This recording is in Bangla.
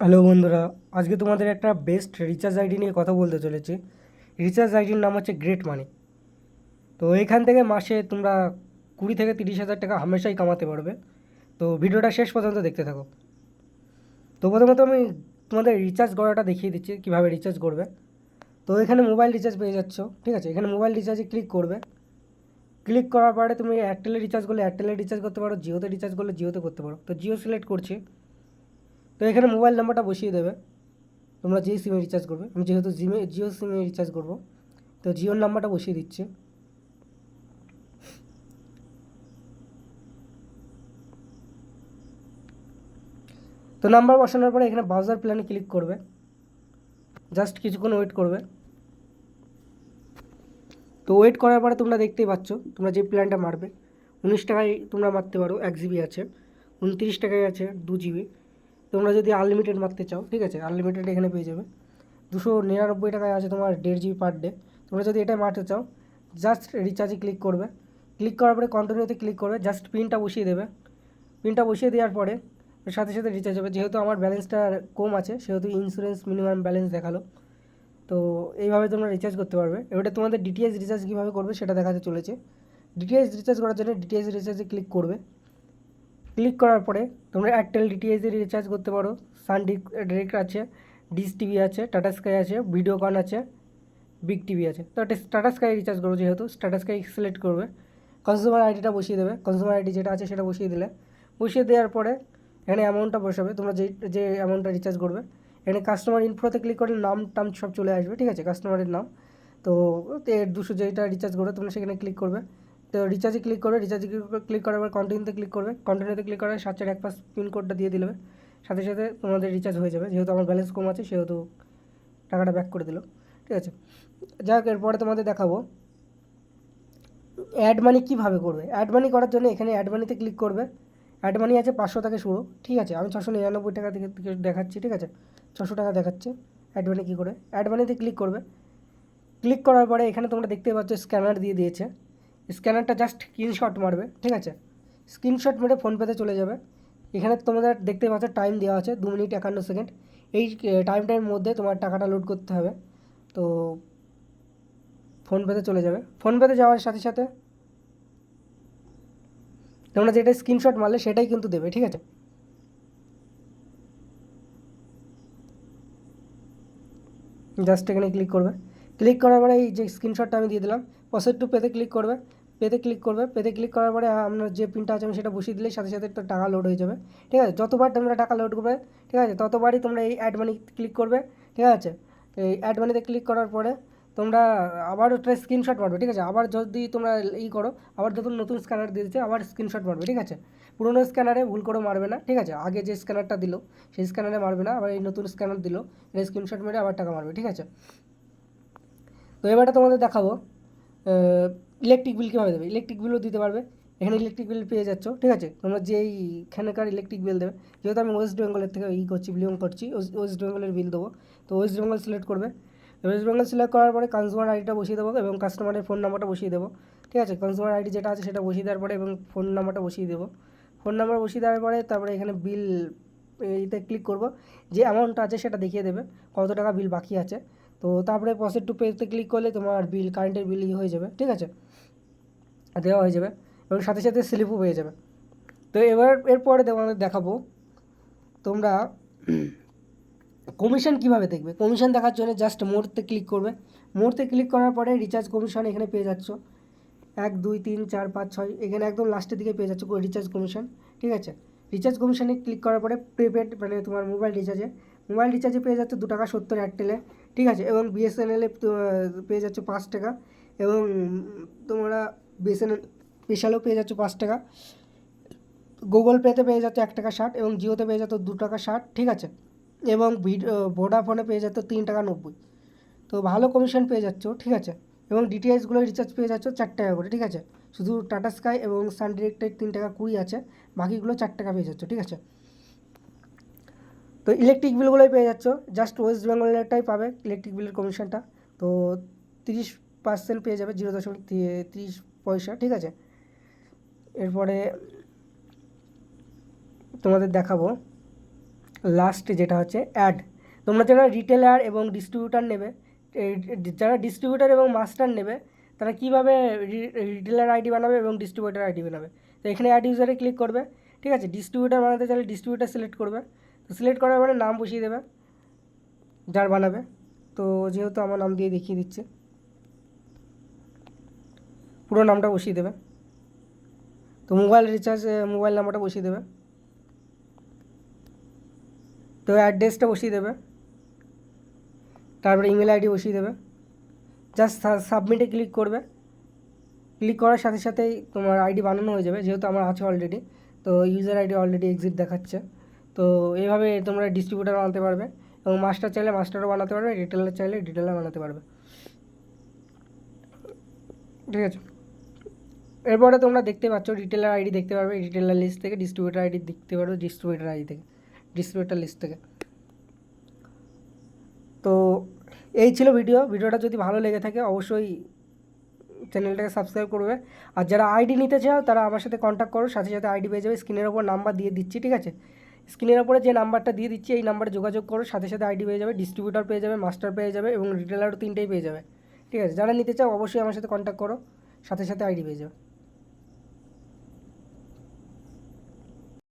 হ্যালো বন্ধুরা, আজকে তোমাদের একটা বেস্ট রিচার্জ আইডি নিয়ে কথা বলতে চলেছি। রিচার্জ আইডির নাম হচ্ছে গ্রেট মানি। তো এখান থেকে মাসে তোমরা 20 থেকে 30 হাজার টাকা হামেশাই কামাতে পারবে। তো ভিডিওটা শেষ পর্যন্ত দেখতে থাকো। তো প্রথমত আমি তোমাদের রিচার্জ করাটা দেখিয়ে দিচ্ছি কীভাবে রিচার্জ করবে। তো এখানে মোবাইল রিচার্জ পেয়ে যাচ্ছ, ঠিক আছে। এখানে মোবাইল রিচার্জে ক্লিক করবে। ক্লিক করার পরে তুমি এয়ারটেলে রিচার্জ করলে এয়ারটেলে রিচার্জ করতে পারো, জিওতে রিচার্জ করলে জিওতে করতে পারো। তো জিও সিলেক্ট করছি। তো এখানে মোবাইল নাম্বারটা বসিয়ে দেবে তোমরা যেই সিমে রিচার্জ করবে। আমি যেহেতু জিও সিমে রিচার্জ করব, তো জিওর নাম্বারটা বসিয়ে দিচ্ছি। তো নাম্বার বসানোর পরে এখানে ব্রাউজার প্ল্যানে ক্লিক করবে। জাস্ট কিছুক্ষণ ওয়েট করবে। তো ওয়েট করার পরে তোমরা দেখতেই পাচ্ছ তোমরা যে প্ল্যানটা মারবে 19 টাকায় তোমরা মারতে পারো। 1 জিবি আছে, 29 টাকায় আছে 2 জিবি। তোমরা যদি আনলিমিটেড মারতে চাও, ঠিক আছে, আনলিমিটেড এখানে পেয়ে যাবে। 299 টাকায় আছে তোমার 1.5 জিবি পার ডে। তোমরা যদি এটা মারতে চাও জাস্ট রিচার্জে ক্লিক করবে। ক্লিক করার পরে কন্টিনিউতে ক্লিক করবে, জাস্ট পিনটা বসিয়ে দেবে। পিনটা বসিয়ে দেওয়ার পরে সাথে সাথে রিচার্জ হবে। যেহেতু আমার ব্যালেন্সটা কম আছে সেহেতু ইন্স্যুরেন্স মিনিমাম ব্যালেন্স দেখালো। তো এইভাবে তোমরা রিচার্জ করতে পারবে। এবারে তোমাদের ডিটিএইচ রিচার্জ কীভাবে করবে সেটা দেখাতে চলেছে। ডিটিএইচ রিচার্জ করার জন্য ডিটিএইচ রিচার্জে ক্লিক করবে। ক্লিক করার পরে তোমরা এয়ারটেল ডিটিএইচে রিচার্জ করতে পারো। সান ডিরেক্ট আছে, ডিশ টিভি আছে, টাটা স্কাই আছে, ভিডিওকন আছে, বিগ টিভি আছে। তো টাটা স্কাই রিচার্জ করবো, যেহেতু টাটা স্কাই সিলেক্ট করবে। কনজিউমার আইডিটা বসিয়ে দেবে। কনজিউমার আইডি যেটা আছে সেটা বসিয়ে দিলে, বসিয়ে দেওয়ার পরে এখানে অ্যামাউন্টটা বসাবে তোমরা যে অ্যামাউন্টটা রিচার্জ করবে। এখানে কাস্টমার ইনফোতে ক্লিক করলে নাম টাম সব চলে আসবে, ঠিক আছে, কাস্টমারের নাম। তো 200 যেটা রিচার্জ করবে তোমরা সেখানে ক্লিক করবে। তো রিচার্জে ক্লিক করবে। রিচার্জে ক্লিক করার পর কন্টিনিউতে ক্লিক করবে। কন্টিনিউতে ক্লিক করে 741 পিনকোডটা দিয়ে দিলে সাথে সাথে তোমাদের রিচার্জ হয়ে যাবে। যেহেতু আমার ব্যালেন্স কম আছে সেহেতু টাকাটা ব্যাক করে দিল, ঠিক আছে। যাক, এরপরে তোমাদের দেখাবো অ্যাড মানি কীভাবে করবে। অ্যাড মানি করার জন্য এখানে অ্যাড মানিতে ক্লিক করবে। অ্যাড মানি আছে 500 থেকে শুরু, ঠিক আছে। আমি 699 টাকা থেকে দেখাচ্ছি, ঠিক আছে, 600 টাকা দেখাচ্ছে। অ্যাড মানি কী করে, অ্যাড মানিতে ক্লিক করবে। ক্লিক করার পরে এখানে তোমরা দেখতে পাচ্ছ স্ক্যানার দিয়ে দিয়েছে। স্ক্যানারটা জাস্ট স্ক্রিনশট মারবে, ঠিক আছে। স্ক্রিনশট মেরে ফোনপেতে চলে যাবে। এখানে তোমাদের দেখতে পাচ্ছ টাইম দেওয়া আছে 2 মিনিট 51 সেকেন্ড। এই টাইমটার মধ্যে তোমার টাকাটা লোড করতে হবে। তো ফোনপেতে চলে যাবে। ফোনপেতে যাওয়ার সাথে সাথে তোমরা যেটা স্ক্রিনশট মারলে সেটাই কিন্তু দেবে, ঠিক আছে। জাস্ট এখানে ক্লিক করবে। ক্লিক করার পরে এই যে স্ক্রিনশটটা আমি দিয়ে দিলাম, প্রসেস টু পেতে ক্লিক করবে। পেতে ক্লিক করবে। পেতে ক্লিক করার পরে আপনার যে পিনটা আছে আমি সেটা বসিয়ে দিলে সাথে সাথে তো টাকা লোড হয়ে যাবে, ঠিক আছে। যতবার তোমরা টাকা লোড করবে, ঠিক আছে, ততবারই তোমরা এই অ্যাড মানি ক্লিক করবে, ঠিক আছে। এই অ্যাড মানিতে ক্লিক করার পরে তোমরা আবার ওটা স্ক্রিনশট মারবে, ঠিক আছে। আবার যদি তোমরা করো, আবার যখন নতুন স্ক্যানার দিয়ে দিচ্ছে আবার স্ক্রিনশট মারবে, ঠিক আছে। পুরোনো স্ক্যানারে ভুল করে মারবে না, ঠিক আছে। আগে যে স্ক্যানারটা দিল সেই স্ক্যানারে মারবে না, আবার এই নতুন স্ক্যানার দিল এটা স্ক্রিনশট মেরে আবার টাকা মারবে, ঠিক আছে। তো এবারে তোমাদের দেখাবো ইলেকট্রিক বিল কীভাবে দেবে। ইলেকট্রিক বিলও দিতে পারবে। এখানে ইলেকট্রিক বিল পেয়ে যাচ্ছ, ঠিক আছে। তোমরা যেইখানকার ইলেকট্রিক বিল দেবে, যেহেতু আমি ওয়েস্ট বেঙ্গলের থেকে বিলং করছি, ওয়েস্ট বেঙ্গলের বিল দেবো। তো ওয়েস্ট বেঙ্গল সিলেক্ট করবে। ওয়েস্ট বেঙ্গল সিলেক্ট করার পরে কনজিউমার আইডিটা বসিয়ে দেবো এবং কাস্টমারের ফোন নাম্বারটা বসিয়ে দেবো, ঠিক আছে। কনজিউমার আইডি যেটা আছে সেটা বসিয়ে দেওয়ার পরে এবং ফোন নাম্বারটা বসিয়ে দেবো। ফোন নাম্বার বসিয়ে দেওয়ার পরে তারপরে এখানে বিল এইতে ক্লিক করব। যে অ্যামাউন্টটা আছে সেটা দেখিয়ে দেবে কত টাকা বিল বাকি আছে। তো তারপরে প্রসেস টু পেতে ক্লিক করলে তোমার বিল, কারেন্টের বিল হয়ে যাবে, ঠিক আছে, দেওয়া হয়ে যাবে এবং সাথে সাথে স্লিপও পেয়ে যাবে। তো এরপরে তোমাদের দেখাবো তোমরা কমিশন কীভাবে দেখবে। কমিশন দেখার জন্য জাস্ট মোরতে ক্লিক করবে। মোরতে ক্লিক করার পরে রিচার্জ কমিশন এখানে পেয়ে যাচ্ছ 1 2 3 4 5 6, এখানে একদম লাস্টের দিকে পেয়ে যাচ্ছ রিচার্জ কমিশন, ঠিক আছে। রিচার্জ কমিশনে ক্লিক করার পরে প্রিপেড মানে তোমার মোবাইল রিচার্জে পেয়ে যাচ্ছে 2.70 টাকা এয়ারটেলে, ঠিক আছে। এবং বিএসএনএলে পেয়ে যাচ্ছে 5 টাকা এবং তোমরা বিএসএনএল স্পেশালও পেয়ে যাচ্ছে 5 টাকা। গুগল পেতে পেয়ে যাচ্ছে 1 টাকা 60 এবং জিওতে পেয়ে যাচ্ছে 2 টাকা 60, ঠিক আছে। এবং ভোডাফোনে পেয়ে যাচ্ছে 3 টাকা 90। তো ভালো কমিশন পেয়ে যাচ্ছ, ঠিক আছে। এবং ডিটিএইচগুলো রিচার্জ পেয়ে যাচ্ছ 4 টাকা করে, ঠিক আছে। শুধু টাটা স্কাই এবং সান ডিরেক্টের 3 টাকা 20 আছে, বাকিগুলো 4 টাকা পেয়ে যাচ্ছ, ঠিক আছে। তো ইলেকট্রিক বিলগুলোই পেয়ে যাচ্ছ, জাস্ট ওয়েস্ট বেঙ্গলেরটাই পাবে ইলেকট্রিক বিলের কমিশনটা। তো 30% পেয়ে যাবে, 0.30 পয়সা, ঠিক আছে। এরপরে তোমাদের দেখাবো লাস্ট যেটা হচ্ছে অ্যাড। তোমরা যারা রিটেলার এবং ডিস্ট্রিবিউটার নেবে, যারা ডিস্ট্রিবিউটার এবং মাস্টার নেবে তারা কীভাবে রিটেলার আইডি বানাবে এবং ডিস্ট্রিবিউটার আইডি বানাবে। তো এখানে অ্যাড ইউজারে ক্লিক করবে, ঠিক আছে। ডিস্ট্রিবিউটার বানাতে চাইলে ডিস্ট্রিবিউটার সিলেক্ট করবে। তো সিলেক্ট করার পরে নাম বসিয়ে দেবে যার বানাবে। তো যেহেতু আমার নাম দিয়ে দেখিয়ে দিচ্ছে, পুরো নামটা বসিয়ে দেবে। তো মোবাইল রিচার্জ মোবাইল নাম্বারটা বসিয়ে দেবে। তো অ্যাড্রেসটা বসিয়ে দেবে, তারপরে ইমেল আইডি বসিয়ে দেবে। জাস্ট সাবমিটে ক্লিক করবে। ক্লিক করার সাথে সাথেই তোমার আইডি বানানো হয়ে যাবে, যেহেতু আমার আছে অলরেডি। তো ইউজার আইডি অলরেডি এক্সিট দেখাচ্ছে। তো এইভাবে তোমরা ডিস্ট্রিবিউটার বানাতে পারবে এবং মাস্টার চাইলে মাস্টারও বানাতে পারবে, রিটেলার চাইলে রিটেলার বানাতে পারবে, ঠিক আছে। এরপরে তোমরা দেখতে পাচ্ছ রিটেলার আইডি দেখতে পারবে রিটেলার লিস্ট থেকে, ডিস্ট্রিবিউটার আইডি দেখতে পারবে ডিস্ট্রিবিউটার আইডি থেকে, ডিস্ট্রিবিউটার লিস্ট থেকে। তো এই ছিল ভিডিওটা যদি ভালো লেগে থাকে অবশ্যই চ্যানেলটাকে সাবস্ক্রাইব করবে। আর যারা আইডি নিতে চাও তারা আমার সাথে কন্ট্যাক্ট করো, সাথে সাথে আইডি পেয়ে যাবে। স্ক্রিনের ওপর নাম্বার দিয়ে দিচ্ছি, ঠিক আছে। স্ক্রিনের ওপরে যে নাম্বারটা দিয়ে দিচ্ছি এই নাম্বারে যোগাযোগ করো, সাথে সাথে আইডি পেয়ে যাবে, ডিস্ট্রিবিউটার পেয়ে যাবে, মাস্টার পেয়ে যাবে এবং রিটেলারও 3টেই পেয়ে যাবে, ঠিক আছে। যারা নিতে চাও অবশ্যই আমার সাথে কন্ট্যাক্ট করো, সাথে সাথে আইডি পেয়ে যাবে।